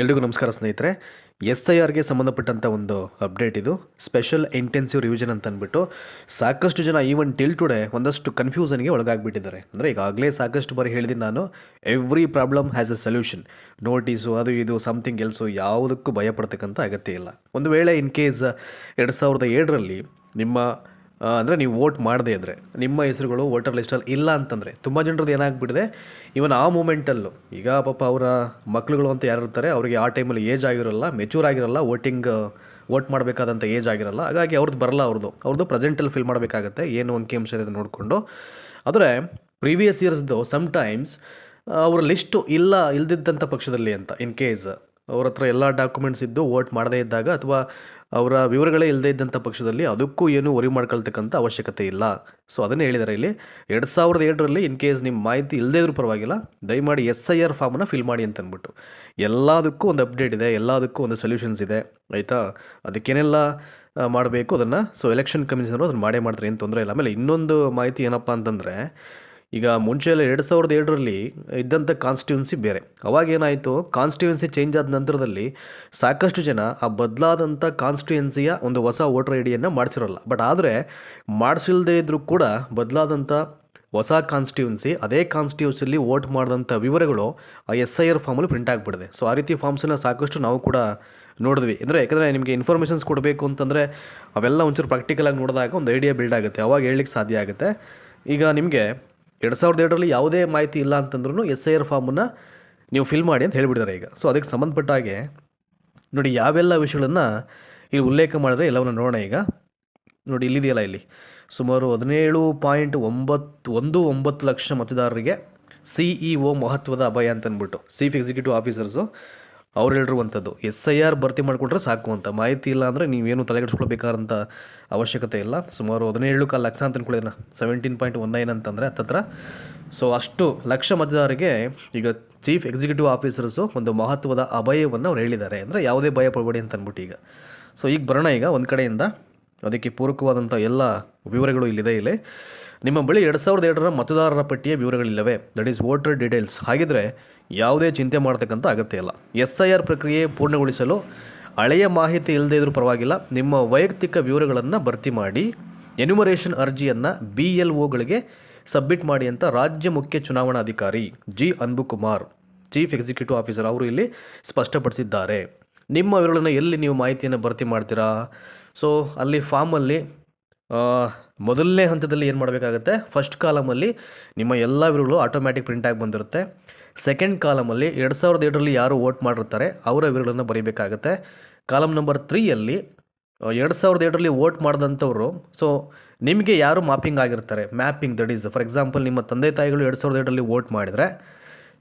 ಎಲ್ರಿಗೂ ನಮಸ್ಕಾರ ಸ್ನೇಹಿತರೆ. SIRಗೆ ಸಂಬಂಧಪಟ್ಟಂಥ ಒಂದು ಅಪ್ಡೇಟ್ ಇದು. ಸ್ಪೆಷಲ್ ಇಂಟೆನ್ಸಿವ್ ರಿವಿಷನ್ ಅಂತ ಅಂದ್ಬಿಟ್ಟು ಸಾಕಷ್ಟು ಜನ ಈವನ್ ಟಿಲ್ ಟುಡೇ ಒಂದಷ್ಟು ಕನ್ಫ್ಯೂಷನ್ಗೆ ಒಳಗಾಗ್ಬಿಟ್ಟಿದ್ದಾರೆ. ಅಂದರೆ ಈಗಾಗಲೇ ಸಾಕಷ್ಟು ಬಾರಿ ಹೇಳಿದ್ದೀನಿ ನಾನು, every problem has A solution. Notice ಅದು ಇದು ಸಮಥಿಂಗ್ ಎಲ್ಸು ಯಾವುದಕ್ಕೂ ಭಯಪಡ್ತಕ್ಕಂಥ ಅಗತ್ಯ ಇಲ್ಲ. ಒಂದು ವೇಳೆ ಇನ್ ಕೇಸ್ 2007ರಲ್ಲಿ ನಿಮ್ಮ ಅಂದರೆ ನೀವು ವೋಟ್ ಮಾಡದೇ ಇದ್ದರೆ ನಿಮ್ಮ ಹೆಸರುಗಳು ವೋಟರ್ ಲಿಸ್ಟಲ್ಲಿ ಇಲ್ಲ ಅಂತಂದರೆ ತುಂಬ ಜನರದ್ದು ಏನಾಗ್ಬಿಟ್ಟಿದೆ, ಇವನ್ ಆ ಮೂಮೆಂಟಲ್ಲೂ ಈಗ ಪಾಪ ಅವರ ಮಕ್ಳುಗಳು ಅಂತ ಯಾರು ಇರ್ತಾರೆ ಅವರಿಗೆ ಆ ಟೈಮಲ್ಲಿ ಏಜ್ ಆಗಿರೋಲ್ಲ, ಮೆಚೂರ್ ಆಗಿರೋಲ್ಲ, ವೋಟ್ ಮಾಡಬೇಕಾದಂಥ ಏಜ್ ಆಗಿರೋಲ್ಲ. ಹಾಗಾಗಿ ಅವ್ರದ್ದು ಬರಲ್ಲ, ಅವ್ರದ್ದು ಪ್ರೆಸೆಂಟಲ್ಲಿ ಫಿಲ್ ಮಾಡಬೇಕಾಗತ್ತೆ ಏನು ಅಂಕಿಅಂಶ ಇದೆ ನೋಡಿಕೊಂಡು. ಆದರೆ ಪ್ರೀವಿಯಸ್ ಇಯರ್ಸ್ದು ಸಮ್ಟೈಮ್ಸ್ ಅವರ ಲಿಸ್ಟು ಇಲ್ದಿದ್ದಂಥ ಪಕ್ಷದಲ್ಲಿ ಅಂತ ಇನ್ ಕೇಸ್ ಅವ್ರ ಹತ್ರ ಎಲ್ಲ ಡಾಕ್ಯುಮೆಂಟ್ಸ್ ಇದ್ದು ವೋಟ್ ಮಾಡದೇ ಇದ್ದಾಗ ಅಥವಾ ಅವರ ವಿವರಗಳೇ ಇಲ್ಲದೇ ಇದ್ದಂಥ ಪಕ್ಷದಲ್ಲಿ ಅದಕ್ಕೂ ಏನು ವರಿ ಮಾಡ್ಕೊಳ್ತಕ್ಕಂಥ ಅವಶ್ಯಕತೆ ಇಲ್ಲ. ಸೊ ಅದನ್ನೇ ಹೇಳಿದ್ದಾರೆ ಇಲ್ಲಿ. 2007ರಲ್ಲಿ ಇನ್ ಕೇಸ್ ನಿಮ್ಮ ಮಾಹಿತಿ ಇಲ್ಲದೇ ಇದ್ರೂ ಪರವಾಗಿಲ್ಲ, ದಯಮಾಡಿ SIR ಫಾರ್ಮನ್ನು ಫಿಲ್ ಮಾಡಿ ಅಂತ ಅಂದ್ಬಿಟ್ಟು. ಎಲ್ಲದಕ್ಕೂ ಒಂದು ಅಪ್ಡೇಟ್ ಇದೆ, ಎಲ್ಲದಕ್ಕೂ ಒಂದು ಸೊಲ್ಯೂಷನ್ಸ್ ಇದೆ, ಆಯಿತಾ. ಅದಕ್ಕೇನೆಲ್ಲ ಮಾಡಬೇಕು ಅದನ್ನು ಎಲೆಕ್ಷನ್ ಕಮಿಷನರು ಅದನ್ನು ಮಾಡೇ ಮಾಡ್ತಾರೆ, ಏನು ತೊಂದರೆ ಇಲ್ಲ. ಆಮೇಲೆ ಇನ್ನೊಂದು ಮಾಹಿತಿ ಏನಪ್ಪ ಅಂತಂದರೆ, ಈಗ ಮುಂಚೆ ಎಲ್ಲ 2007ರಲ್ಲಿ ಇದ್ದಂಥ ಕಾನ್ಸ್ಟಿಟ್ಯೂನ್ಸಿ ಬೇರೆ. ಅವಾಗೇನಾಯಿತು, ಕಾನ್ಸ್ಟಿಟ್ಯೂನ್ಸಿ ಚೇಂಜ್ ಆದ ನಂತರದಲ್ಲಿ ಸಾಕಷ್ಟು ಜನ ಆ ಬದಲಾದಂಥ ಕಾನ್ಸ್ಟಿಟ್ಯೂನ್ಸಿಯ ಒಂದು ಹೊಸ ವೋಟರ್ ಐಡಿಯನ್ನು ಮಾಡಿಸಿರೋಲ್ಲ. ಬಟ್ ಆದರೆ ಮಾಡಿಸಿಲ್ಲದೇ ಇದ್ದರೂ ಕೂಡ ಬದಲಾದಂಥ ಹೊಸ ಕಾನ್ಸ್ಟಿಟ್ಯೂನ್ಸಿ ಅದೇ ಕಾನ್ಸ್ಟಿಟ್ಯೂನ್ಸಿಯಲ್ಲಿ ವೋಟ್ ಮಾಡಿದಂಥ ವಿವರಗಳು ಆ SIR ಫಾರ್ಮಲ್ಲಿ ಪ್ರಿಂಟ್ ಆಗಿಬಿಟ್ಟಿದೆ. ಸೊ ಆ ರೀತಿ ಫಾರ್ಮ್ಸನ್ನು ಸಾಕಷ್ಟು ನಾವು ಕೂಡ ನೋಡಿದ್ವಿ. ಯಾಕಂದರೆ ನಿಮಗೆ ಇನ್ಫಾರ್ಮೇಷನ್ಸ್ ಕೊಡಬೇಕು ಅಂತಂದರೆ ಅವೆಲ್ಲ ಒಂಚೂರು ಪ್ರಾಕ್ಟಿಕಲಾಗಿ ನೋಡಿದಾಗ ಒಂದು ಐಡಿಯಾ ಬಿಲ್ಡ್ ಆಗುತ್ತೆ, ಅವಾಗ ಹೇಳಲಿಕ್ಕೆ ಸಾಧ್ಯ ಆಗುತ್ತೆ. ಈಗ ನಿಮಗೆ 2007ರಲ್ಲಿ ಯಾವುದೇ ಮಾಹಿತಿ ಇಲ್ಲ ಅಂತಂದ್ರೂ SIR ಫಾರ್ಮನ್ನು ನೀವು ಫಿಲ್ ಮಾಡಿ ಅಂತ ಹೇಳಿಬಿಡ್ತಾರೆ ಈಗ. ಸೊ ಅದಕ್ಕೆ ಸಂಬಂಧಪಟ್ಟ ಹಾಗೆ ನೋಡಿ ಯಾವೆಲ್ಲ ವಿಷಯಗಳನ್ನು ಇಲ್ಲಿ ಉಲ್ಲೇಖ ಮಾಡಿದ್ರೆ ಎಲ್ಲವನ್ನು ನೋಡೋಣ. ಈಗ ನೋಡಿ ಇಲ್ಲಿದೆಯಲ್ಲ, ಇಲ್ಲಿ ಸುಮಾರು 17.19 ಲಕ್ಷ ಮತದಾರರಿಗೆ CEO ಮಹತ್ವದ ಅಭಯ ಅಂತ ಅಂದ್ಬಿಟ್ಟು ಚೀಫ್ ಎಕ್ಸಿಕ್ಯೂಟಿವ್ ಆಫೀಸರ್ಸು ಅವ್ರು ಹೇಳಿರುವಂಥದ್ದು. SIR ಭರ್ತಿ ಮಾಡಿಕೊಂಡ್ರೆ ಸಾಕು ಅಂತ, ಮಾಹಿತಿ ಇಲ್ಲ ಅಂದರೆ ನೀವೇನು ತಲೆಗೆಡಿಸ್ಕೊಳ್ಬೇಕಾದಂಥ ಅವಶ್ಯಕತೆ ಇಲ್ಲ. ಸುಮಾರು 17.4 ಲಕ್ಷ ಅಂತ ಅನ್ಕೊಳ್ಳೋಣ, 17.19 ಅಂತಂದರೆ ಹತ್ತತ್ರ. ಸೊ ಅಷ್ಟು ಲಕ್ಷ ಮತದಾರರಿಗೆ ಈಗ ಚೀಫ್ ಎಕ್ಸಿಕ್ಯೂಟಿವ್ ಆಫೀಸರ್ಸು ಒಂದು ಮಹತ್ವದ ಅಭಯವನ್ನು ಅವ್ರು ಹೇಳಿದ್ದಾರೆ. ಅಂದರೆ ಯಾವುದೇ ಭಯ ಪಡಬೇಡಿ ಅಂತ ಅಂದ್ಬಿಟ್ಟು. ಈಗ ಸೊ ಈಗ ಬರೋಣ, ಈಗ ಒಂದು ಕಡೆಯಿಂದ ಅದಕ್ಕೆ ಪೂರಕವಾದಂಥ ಎಲ್ಲ ವಿವರಗಳು ಇಲ್ಲಿದೆ. ಇಲ್ಲಿ ನಿಮ್ಮ ಬಳಿ 2007ರ ಮತದಾರರ ಪಟ್ಟಿಯ ವಿವರಗಳಿಲ್ಲವೆ, ದಟ್ ಈಸ್ ವೋಟರ್ ಡೀಟೇಲ್ಸ್. ಹಾಗಿದ್ರೆ ಯಾವುದೇ ಚಿಂತೆ ಮಾಡ್ತಕ್ಕಂಥ ಅಗತ್ಯ ಇಲ್ಲ. SIR ಪ್ರಕ್ರಿಯೆ ಪೂರ್ಣಗೊಳಿಸಲು ಹಳೆಯ ಮಾಹಿತಿ ಇಲ್ಲದೇ ಇದ್ರೂ ಪರವಾಗಿಲ್ಲ, ನಿಮ್ಮ ವೈಯಕ್ತಿಕ ವಿವರಗಳನ್ನು ಭರ್ತಿ ಮಾಡಿ ಎನ್ಯುಮರೇಷನ್ ಅರ್ಜಿಯನ್ನು BLOಗಳಿಗೆ ಸಬ್ಮಿಟ್ ಮಾಡಿ ಅಂತ ರಾಜ್ಯ ಮುಖ್ಯ ಚುನಾವಣಾ ಅಧಿಕಾರಿ G. Anbukumar, chief executive officer ಅವರು ಇಲ್ಲಿ ಸ್ಪಷ್ಟಪಡಿಸಿದ್ದಾರೆ. ನಿಮ್ಮ ವಿವರಗಳನ್ನು ಎಲ್ಲಿ ನೀವು ಮಾಹಿತಿಯನ್ನು ಭರ್ತಿ ಮಾಡ್ತೀರಾ? ಸೊ ಅಲ್ಲಿ ಫಾರ್ಮಲ್ಲಿ ಮೊದಲನೇ ಹಂತದಲ್ಲಿ ಏನು ಮಾಡಬೇಕಾಗುತ್ತೆ, ಫಸ್ಟ್ ಕಾಲಮಲ್ಲಿ ನಿಮ್ಮ ಎಲ್ಲ ವಿವರಗಳು ಆಟೋಮ್ಯಾಟಿಕ್ ಪ್ರಿಂಟಾಗಿ ಬಂದಿರುತ್ತೆ. ಸೆಕೆಂಡ್ ಕಾಲಮಲ್ಲಿ 2007ರಲ್ಲಿ ಯಾರು ವೋಟ್ ಮಾಡಿರ್ತಾರೆ ಅವರ ವಿವರಗಳನ್ನು ಬರೀಬೇಕಾಗತ್ತೆ. ಕಾಲಮ್ ನಂಬರ್ 3ಯಲ್ಲಿ 2007ರಲ್ಲಿ ವೋಟ್ ಮಾಡಿದಂಥವ್ರು, ಸೊ ನಿಮಗೆ ಯಾರು ಮ್ಯಾಪಿಂಗ್ ಆಗಿರ್ತಾರೆ, ದಟ್ ಈಸ್ ಫಾರ್ ಎಕ್ಸಾಂಪಲ್ ನಿಮ್ಮ ತಂದೆ ತಾಯಿಗಳು 2007ರಲ್ಲಿ ವೋಟ್ ಮಾಡಿದರೆ,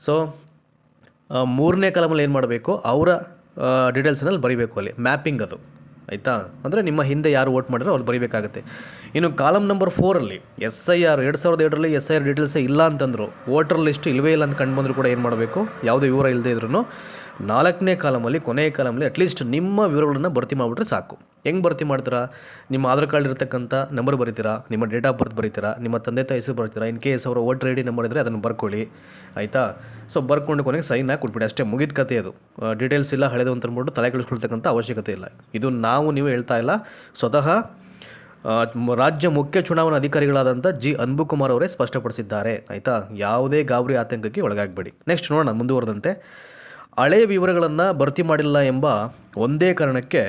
ಸೊ 3ನೇ ಕಾಲಮಲ್ಲಿ ಏನು ಮಾಡಬೇಕು, ಅವರ ಡೀಟೇಲ್ಸನ್ನಲ್ಲಿ ಬರೀಬೇಕು, ಅಲ್ಲಿ ಮ್ಯಾಪಿಂಗ್ ಅದು, ಆಯಿತಾ. ಅಂದರೆ ನಿಮ್ಮ ಹಿಂದೆ ಯಾರು ವೋಟ್ ಮಾಡಿರೋ ಅವ್ರು ಬರೀಬೇಕಾಗುತ್ತೆ. ಇನ್ನು ಕಾಲಮ್ ನಂಬರ್ 4ರಲ್ಲಿ SIR 2007ರಲ್ಲಿ SIR ಡೀಟೇಲ್ಸೇ ಇಲ್ಲ ಅಂತಂದರು, ವೋಟರ್ ಲಿಸ್ಟ್ ಇಲ್ಲವೇ ಇಲ್ಲ ಅಂತ ಕಂಡು ಬಂದರೂ ಕೂಡ ಏನು ಮಾಡಬೇಕು, ಯಾವುದೇ ವಿವರ ಇಲ್ಲದೇ ಇದ್ರೂ 4ನೇ ಕಾಲಮಲ್ಲಿ, ಕೊನೆಯ ಕಾಲಮಲ್ಲಿ ಅಟ್ಲೀಸ್ಟ್ ನಿಮ್ಮ ವಿವರಗಳನ್ನು ಭರ್ತಿ ಮಾಡಿಬಿಟ್ರೆ ಸಾಕು. ಹೆಂಗೆ ಭರ್ತಿ ಮಾಡ್ತೀರಾ, ನಿಮ್ಮ ಆಧಾರ್ ಕಾರ್ಡ್ ಇರತಕ್ಕಂಥ ನಂಬರ್ ಬರೀತೀರಾ, ನಿಮ್ಮ ಡೇಟ್ ಆಫ್ ಬರ್ತ್ ಬರೀತೀರಾ, ನಿಮ್ಮ ತಂದೆ ತಾಯಿ ಹೆಸರು ಬರ್ತೀರಾ, ಇನ್ ಕೇಸ್ ಅವರ ವೋಟರ್ ID ನಂಬರ್ ಇದ್ದರೆ ಅದನ್ನು ಬರ್ಕೊಳ್ಳಿ, ಆಯಿತಾ. ಸೊ ಬರ್ಕೊಂಡು ಕೊನೆಗೆ ಸೈನ್ ಹಾಕಿ ಕೊಟ್ಬಿಡಿ, ಅಷ್ಟೇ, ಮುಗಿದ ಕತೆ ಅದು. ಡೀಟೇಲ್ಸ್ ಇಲ್ಲ ಹಳೆದು ಅಂತ ಅಂದ್ಬಿಟ್ಟು ತಲೆ ಕೆಡಿಸ್ಕೊಳ್ತಕ್ಕಂಥ ಅವಶ್ಯಕತೆ ಇಲ್ಲ. ಇದು ನೀವು ಹೇಳ್ತಾ ಇಲ್ಲ, ಸ್ವತಃ ರಾಜ್ಯ ಮುಖ್ಯ ಚುನಾವಣಾ ಅಧಿಕಾರಿಗಳಾದಂಥ G. ಅನ್ಬುಕುಮಾರ್ ಅವರೇ ಸ್ಪಷ್ಟಪಡಿಸಿದ್ದಾರೆ, ಆಯಿತಾ. ಯಾವುದೇ ಗಾಬರಿ ಆತಂಕಕ್ಕೆ ಒಳಗಾಗಬೇಡಿ. ನೆಕ್ಸ್ಟ್ ನೋಡೋಣ ಮುಂದುವರೆದಂತೆ. ಹಳೆಯ ವಿವರಗಳನ್ನು ಭರ್ತಿ ಮಾಡಿಲ್ಲ ಎಂಬ ಒಂದೇ ಕಾರಣಕ್ಕೆ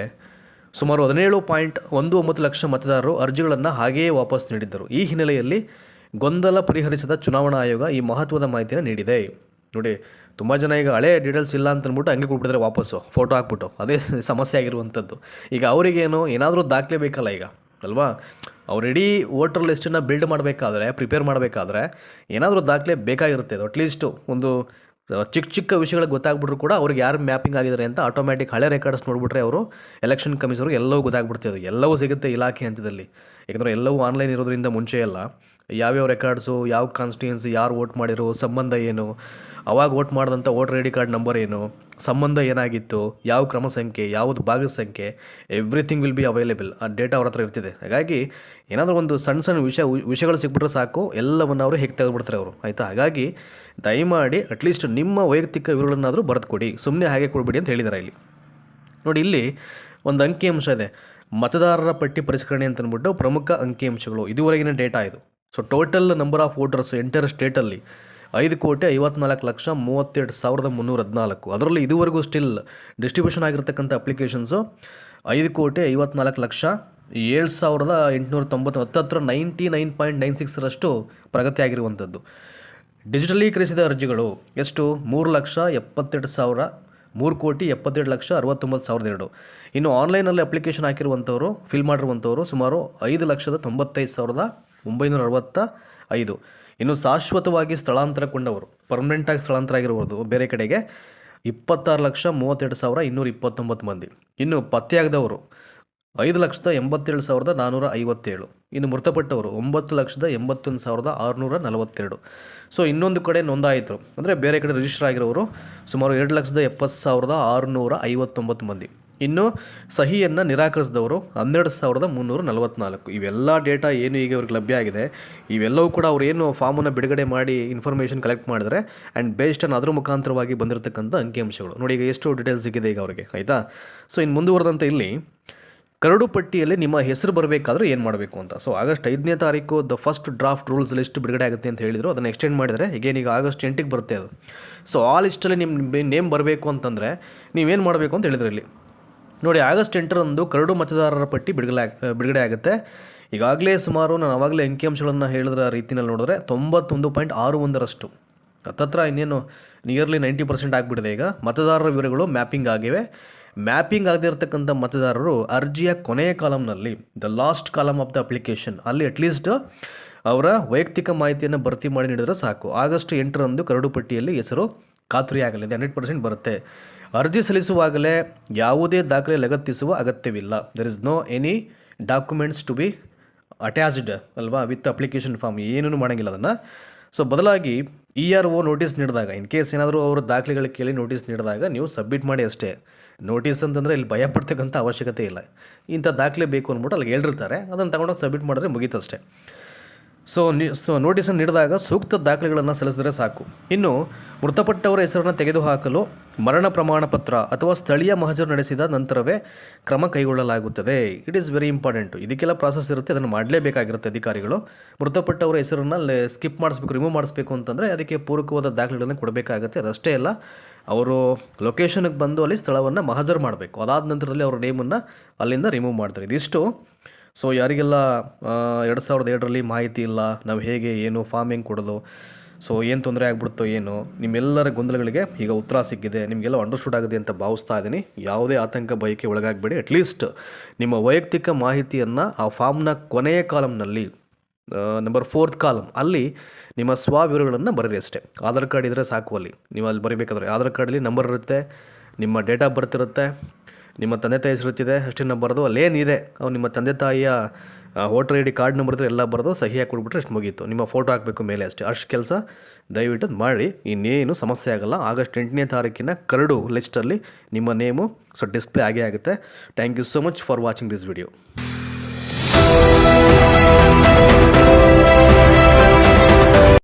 ಸುಮಾರು 17.19 ಲಕ್ಷ ಮತದಾರರು ಅರ್ಜಿಗಳನ್ನು ಹಾಗೆಯೇ ವಾಪಸ್ ನೀಡಿದ್ದರು. ಈ ಹಿನ್ನೆಲೆಯಲ್ಲಿ ಗೊಂದಲ ಪರಿಹರಿಸಿದ ಚುನಾವಣಾ ಆಯೋಗ ಈ ಮಹತ್ವದ ಮಾಹಿತಿಯನ್ನು ನೀಡಿದೆ. ನೋಡಿ, ತುಂಬ ಜನ ಈಗ ಹಳೆ ಡೀಟೇಲ್ಸ್ ಇಲ್ಲ ಅಂತ ಅಂದ್ಬಿಟ್ಟು ಹಂಗೆ ಕೊಟ್ಬಿಟ್ಟಿದ್ರೆ ವಾಪಸ್ಸು ಫೋಟೋ ಹಾಕ್ಬಿಟ್ಟು, ಅದೇ ಸಮಸ್ಯೆ ಆಗಿರುವಂಥದ್ದು. ಈಗ ಅವರಿಗೇನು ಏನಾದರೂ ದಾಖಲೆ ಬೇಕಲ್ಲ ಈಗ, ಅಲ್ವಾ. ಅವ್ರು ಇಡೀ ವೋಟರ್ ಲಿಸ್ಟನ್ನು ಬಿಲ್ಡ್ ಮಾಡಬೇಕಾದ್ರೆ, ಪ್ರಿಪೇರ್ ಮಾಡಬೇಕಾದ್ರೆ ಏನಾದರೂ ದಾಖಲೆ ಬೇಕಾಗಿರುತ್ತೆ. ಅದು ಅಟ್ಲೀಸ್ಟು ಒಂದು ಚಿಕ್ಕ ವಿಷಯಗಳಿಗೆ ಗೊತ್ತಾಗ್ಬಿಟ್ರು ಕೂಡ ಅವ್ರಿಗೆ ಯಾರು ಮ್ಯಾಪಿಂಗ್ ಆಗಿದ್ದಾರೆ ಅಂತ ಆಟೋಮ್ಯಾಟಿಕ್ ಹಳೆ ರೆಕಾರ್ಡ್ಸ್ ನೋಡಿಬಿಟ್ರೆ ಅವರು ಎಲೆಕ್ಷನ್ ಕಮಿಷನರ್ಗೆ ಎಲ್ಲವೂ ಗೊತ್ತಾಗ್ಬಿಡ್ತದೆ. ಎಲ್ಲವೂ ಸಿಗುತ್ತೆ ಇಲಾಖೆ ಹಂತದಲ್ಲಿ, ಯಾಕಂದರೆ ಎಲ್ಲವೂ ಆನ್ಲೈನ್ ಇರೋದ್ರಿಂದ ಮುಂಚೆ ಎಲ್ಲ ಯಾವ್ಯಾವ ರೆಕಾರ್ಡ್ಸು, ಯಾವ ಕಾನ್ಸ್ಟಿಟ್ಯೂನ್ಸಿ, ಯಾರು ವೋಟ್ ಮಾಡಿರೋ, ಸಂಬಂಧ ಏನು, ಅವಾಗ ವೋಟ್ ಮಾಡಿದಂಥ voter I D card number ಏನು, ಸಂಬಂಧ ಏನಾಗಿತ್ತು, ಯಾವ ಕ್ರಮ ಸಂಖ್ಯೆ, ಯಾವುದು ಭಾಗದ ಸಂಖ್ಯೆ, ಎವ್ರಿಥಿಂಗ್ ವಿಲ್ ಬಿ ಅವೈಲೇಬಲ್. ಆ ಡೇಟಾ ಅವ್ರ ಹತ್ರ ಇರ್ತಿದೆ. ಹಾಗಾಗಿ ಏನಾದರೂ ಒಂದು ಸಣ್ಣ ವಿಷಯಗಳು ಸಿಕ್ಬಿಟ್ರೆ ಸಾಕು, ಎಲ್ಲವನ್ನು ಅವರು ಹೇಗೆ ತೆಗೆದುಬಿಡ್ತಾರೆ ಅವರು, ಆಯಿತಾ. ಹಾಗಾಗಿ ದಯಮಾಡಿ ಅಟ್ಲೀಸ್ಟ್ ನಿಮ್ಮ ವೈಯಕ್ತಿಕ ವಿವರಗಳನ್ನಾದರೂ ಬರೆದು ಕೊಡಿ, ಸುಮ್ಮನೆ ಹಾಗೆ ಕೊಡ್ಬೇಡಿ ಅಂತ ಹೇಳಿದ್ದಾರೆ ಇಲ್ಲಿ. ನೋಡಿ, ಇಲ್ಲಿ ಒಂದು ಅಂಕಿಅಂಶ ಇದೆ, ಮತದಾರರ ಪಟ್ಟಿ ಪರಿಷ್ಕರಣೆ ಅಂತ ಅಂದ್ಬಿಟ್ಟು ಪ್ರಮುಖ ಅಂಕಿಅಂಶಗಳು, ಇದುವರೆಗಿನ ಡೇಟಾ ಇದು. So total number of voters entire ಸ್ಟೇಟಲ್ಲಿ 5,54,32,314. ಅದರಲ್ಲಿ ಇದುವರೆಗೂ ಸ್ಟಿಲ್ ಡಿಸ್ಟ್ರಿಬ್ಯೂಷನ್ ಆಗಿರ್ತಕ್ಕಂಥ ಅಪ್ಲಿಕೇಶನ್ಸು 5,54,07,890, ಹತ್ತತ್ರ 99.96% ಪ್ರಗತಿ ಆಗಿರುವಂಥದ್ದು. ಡಿಜಿಟಲೀಕರಿಸಿದ ಅರ್ಜಿಗಳು ಎಷ್ಟು? 3,72,000 ಇನ್ನು ಆನ್ಲೈನಲ್ಲಿ ಅಪ್ಲಿಕೇಶನ್ ಹಾಕಿರುವಂಥವರು, ಫಿಲ್ ಮಾಡಿರುವಂಥವರು ಸುಮಾರು 5,95,965. ಇನ್ನು ಶಾಶ್ವತವಾಗಿ ಸ್ಥಳಾಂತರಗೊಂಡವರು, ಪರ್ಮನೆಂಟಾಗಿ ಸ್ಥಳಾಂತರ ಆಗಿರುವುದು ಬೇರೆ ಕಡೆಗೆ 26,32,229 ಮಂದಿ. ಇನ್ನು ಪತ್ತೆಯಾಗದವರು 5,87,457. ಇನ್ನು ಮೃತಪಟ್ಟವರು 9,81,642. ಸೊ ಇನ್ನೊಂದು ಕಡೆ ನೋಂದಾಯಿತರು ಅಂದರೆ ಬೇರೆ ಕಡೆ ರಿಜಿಸ್ಟರ್ ಆಗಿರೋರು ಸುಮಾರು 2,70,659 ಮಂದಿ. ಇನ್ನು ಸಹಿಯನ್ನು ನಿರಾಕರಿಸಿದವರು 12,344. ಇವೆಲ್ಲ ಡೇಟಾ ಏನು ಈಗ ಅವ್ರಿಗೆ ಲಭ್ಯ ಆಗಿದೆ, ಇವೆಲ್ಲವೂ ಕೂಡ ಅವ್ರು ಏನು ಫಾರ್ಮನ್ನು ಬಿಡುಗಡೆ ಮಾಡಿ ಇನ್ಫಾರ್ಮೇಷನ್ ಕಲೆಕ್ಟ್ ಮಾಡಿದರೆ ಆ್ಯಂಡ್ ಬೇಸ್ಡ್ ಆನ್ ಅದರ ಮುಖಾಂತರವಾಗಿ ಬಂದಿರತಕ್ಕಂಥ ಅಂಕಿಅಂಶಗಳು. ನೋಡಿ, ಈಗ ಎಷ್ಟು ಡೀಟೇಲ್ಸ್ ಸಿಕ್ಕಿದೆ ಈಗ ಅವರಿಗೆ, ಆಯಿತಾ. ಸೊ ಇನ್ನು ಮುಂದುವರೆದಂತೆ ಇಲ್ಲಿ ಕರಡು ಪಟ್ಟಿಯಲ್ಲಿ ನಿಮ್ಮ ಹೆಸರು ಬರಬೇಕಾದ್ರೆ ಏನು ಮಾಡಬೇಕು ಅಂತ. ಸೊ ಆಗಸ್ಟ್ 5ನೇ ತಾರೀಕು the first draft rules list ಬಿಡುಗಡೆ ಆಗುತ್ತೆ ಅಂತ ಹೇಳಿದರು. ಅದನ್ನು ಎಕ್ಸ್ಟೆಂಡ್ ಮಾಡಿದರೆ ಈಗ ಆಗಸ್ಟ್ 8ಗೆ ಬರುತ್ತೆ ಅದು. ಸೊ ಆ ಲಿಸ್ಟಲ್ಲಿ ನಿಮ್ಮ ನೇಮ್ ಬರಬೇಕು ಅಂತಂದರೆ ನೀವೇನು ಮಾಡಬೇಕು ಅಂತ ಹೇಳಿದ್ರು ಇಲ್ಲಿ. ನೋಡಿ, ಆಗಸ್ಟ್ 8ರಂದು ಕರಡು ಮತದಾರರ ಪಟ್ಟಿ ಬಿಡುಗಡೆ ಆಗುತ್ತೆ. ಈಗಾಗಲೇ ಸುಮಾರು ನಾನು ಆವಾಗಲೇ ಅಂಕಿಅಂಶಗಳನ್ನು ಹೇಳಿದ್ರ ರೀತಿಯಲ್ಲಿ ನೋಡಿದ್ರೆ 91.61% ಹತ್ತತ್ರ ಇನ್ನೇನು ನಿಯರ್ಲಿ 90% ಆಗಿಬಿಟ್ಟಿದೆ. ಈಗ ಮತದಾರರ ವಿವರಗಳು ಮ್ಯಾಪಿಂಗ್ ಆಗಿವೆ. ಮ್ಯಾಪಿಂಗ್ ಆಗದೇ ಇರತಕ್ಕಂಥ ಮತದಾರರು ಅರ್ಜಿಯ ಕೊನೆಯ ಕಾಲಮ್ನಲ್ಲಿ, the last column of the application, ಅಲ್ಲಿ ಅಟ್ಲೀಸ್ಟ್ ಅವರ ವೈಯಕ್ತಿಕ ಮಾಹಿತಿಯನ್ನು ಭರ್ತಿ ಮಾಡಿ ನೀಡಿದರೆ ಸಾಕು. ಆಗಸ್ಟ್ 8ರಂದು ಕರಡು ಪಟ್ಟಿಯಲ್ಲಿ ಹೆಸರು ಖಾತ್ರಿಯಾಗಲಿದೆ, 100% ಬರುತ್ತೆ. ಅರ್ಜಿ ಸಲ್ಲಿಸುವಾಗಲೇ ಯಾವುದೇ ದಾಖಲೆ ಲಗತ್ತಿಸುವ ಅಗತ್ಯವಿಲ್ಲ. There is no any documents to be attached ಅಲ್ವಾ ವಿತ್ ಅಪ್ಲಿಕೇಶನ್ ಫಾರ್ಮ್, ಏನೂ ಮಾಡೋಂಗಿಲ್ಲ ಅದನ್ನು. ಸೊ ಬದಲಾಗಿ ERO ನೋಟಿಸ್ ನೀಡಿದಾಗ, ಇನ್ ಕೇಸ್ ಏನಾದರೂ ಅವರು ದಾಖಲೆಗಳು ಕೇಳಿ ನೋಟಿಸ್ ನೀಡಿದಾಗ ನೀವು ಸಬ್ಮಿಟ್ ಮಾಡಿ ಅಷ್ಟೇ. ನೋಟಿಸ್ ಅಂತಂದರೆ ಇಲ್ಲಿ ಭಯ ಪಡ್ತಕ್ಕಂಥ ಅವಶ್ಯಕತೆ ಇಲ್ಲ. ಇಂಥ ದಾಖಲೆ ಬೇಕು ಅಂದ್ಬಿಟ್ಟು ಅಲ್ಲಿಗೆ ಹೇಳಿರ್ತಾರೆ, ಅದನ್ನು ತಗೊಂಡೋಗಿ ಸಬ್ಮಿಟ್ ಮಾಡಿದ್ರೆ ಮುಗೀತಷ್ಟೇ. ಸೊ ನೋಟಿಸನ್ನು ನೀಡಿದಾಗ ಸೂಕ್ತ ದಾಖಲೆಗಳನ್ನು ಸಲ್ಲಿಸಿದರೆ ಸಾಕು. ಇನ್ನು ಮೃತಪಟ್ಟವರ ಹೆಸರನ್ನು ತೆಗೆದುಹಾಕಲು ಮರಣ ಪ್ರಮಾಣ ಪತ್ರ ಅಥವಾ ಸ್ಥಳೀಯ ಮಹಜರು ನಡೆಸಿದ ನಂತರವೇ ಕ್ರಮ ಕೈಗೊಳ್ಳಲಾಗುತ್ತದೆ. It is very important. ಇದಕ್ಕೆಲ್ಲ ಪ್ರಾಸೆಸ್ ಇರುತ್ತೆ, ಅದನ್ನು ಮಾಡಲೇಬೇಕಾಗಿರುತ್ತೆ ಅಧಿಕಾರಿಗಳು. ಮೃತಪಟ್ಟವರ ಹೆಸರನ್ನು ಸ್ಕಿಪ್ ಮಾಡಿಸ್ಬೇಕು, ರಿಮೂವ್ ಮಾಡಿಸ್ಬೇಕು ಅಂತಂದರೆ ಅದಕ್ಕೆ ಪೂರಕವಾದ ದಾಖಲೆಗಳನ್ನು ಕೊಡಬೇಕಾಗುತ್ತೆ. ಅದಷ್ಟೇ ಅಲ್ಲ, ಅವರು ಲೊಕೇಶನ್ಗೆ ಬಂದು ಅಲ್ಲಿ ಸ್ಥಳವನ್ನು ಮಹಜರು ಮಾಡಬೇಕು. ಅದಾದ ನಂತರದಲ್ಲಿ ಅವರ ನೇಮನ್ನು ಅಲ್ಲಿಂದ ರಿಮೂವ್ ಮಾಡ್ತಾರೆ. ಇದಿಷ್ಟು. ಸೊ ಯಾರಿಗೆಲ್ಲ 2007ರಲ್ಲಿ ಮಾಹಿತಿ ಇಲ್ಲ, ನಾವು ಹೇಗೆ ಏನು ಫಾರ್ಮ್ ಹೆಂಗೆ ಕೊಡೋದು, ಸೊ ಏನು ತೊಂದರೆ ಆಗ್ಬಿಡ್ತೋ ಏನು, ನಿಮ್ಮೆಲ್ಲರ ಗೊಂದಲಗಳಿಗೆ ಈಗ ಉತ್ತರ ಸಿಕ್ಕಿದೆ, ನಿಮಗೆಲ್ಲ ಅಂಡರ್ಸ್ಟುಡ್ ಆಗಿದೆ ಅಂತ ಭಾವಿಸ್ತಾ ಇದ್ದೀನಿ. ಯಾವುದೇ ಆತಂಕ ಭಯಕ್ಕೆ ಒಳಗಾಗಬೇಡಿ. ಅಟ್ಲೀಸ್ಟ್ ನಿಮ್ಮ ವೈಯಕ್ತಿಕ ಮಾಹಿತಿಯನ್ನು ಆ ಫಾರ್ಮ್ನ ಕೊನೆಯ ಕಾಲಮ್ನಲ್ಲಿ, ನಂಬರ್ 4th ಕಾಲಮ್, ಅಲ್ಲಿ ನಿಮ್ಮ ವಿವರಗಳನ್ನು ಬರೀರಿ ಅಷ್ಟೇ. ಆಧಾರ್ ಕಾರ್ಡ್ ಇದ್ದರೆ ಸಾಕು. ಅಲ್ಲಿ ನೀವು ಅಲ್ಲಿ ಬರೀಬೇಕಾದ್ರೆ ಆಧಾರ್ ಕಾರ್ಡಲ್ಲಿ ನಂಬರ್ ಇರುತ್ತೆ, ನಿಮ್ಮ ಡೇಟ್ ಆಫ್ ಬರ್ತ್ ಇರುತ್ತೆ, ನಿಮ್ಮ ತಂದೆ ತಾಯಿ ಹೆಸರಿರುತ್ತೆ, ಅಷ್ಟನ್ನು ಬರೆದು ಅಲ್ಲೇನಿದೆ ಅವ್ನು ನಿಮ್ಮ ತಂದೆ ತಾಯಿಯ voter I D card number ಇದ್ದರೆ ಎಲ್ಲ ಬರೆದು ಸಹಿ ಹಾಕ್ಬಿಟ್ಬಿಟ್ರೆ ಅಷ್ಟು ಮುಗೀತು. ನಿಮ್ಮ ಫೋಟೋ ಹಾಕಬೇಕು ಮೇಲೆ ಅಷ್ಟೇ. ಅಷ್ಟು ಕೆಲಸ ದಯವಿಟ್ಟು ಮಾಡಿ, ಇನ್ನೇನು ಸಮಸ್ಯೆ ಆಗೋಲ್ಲ. ಆಗಸ್ಟ್ 8ನೇ ತಾರೀಕಿನ ಕರಡು ಲಿಸ್ಟಲ್ಲಿ ನಿಮ್ಮ ನೇಮು ಡಿಸ್ಪ್ಲೇ ಆಗೇ ಆಗುತ್ತೆ. Thank you so much for watching this video.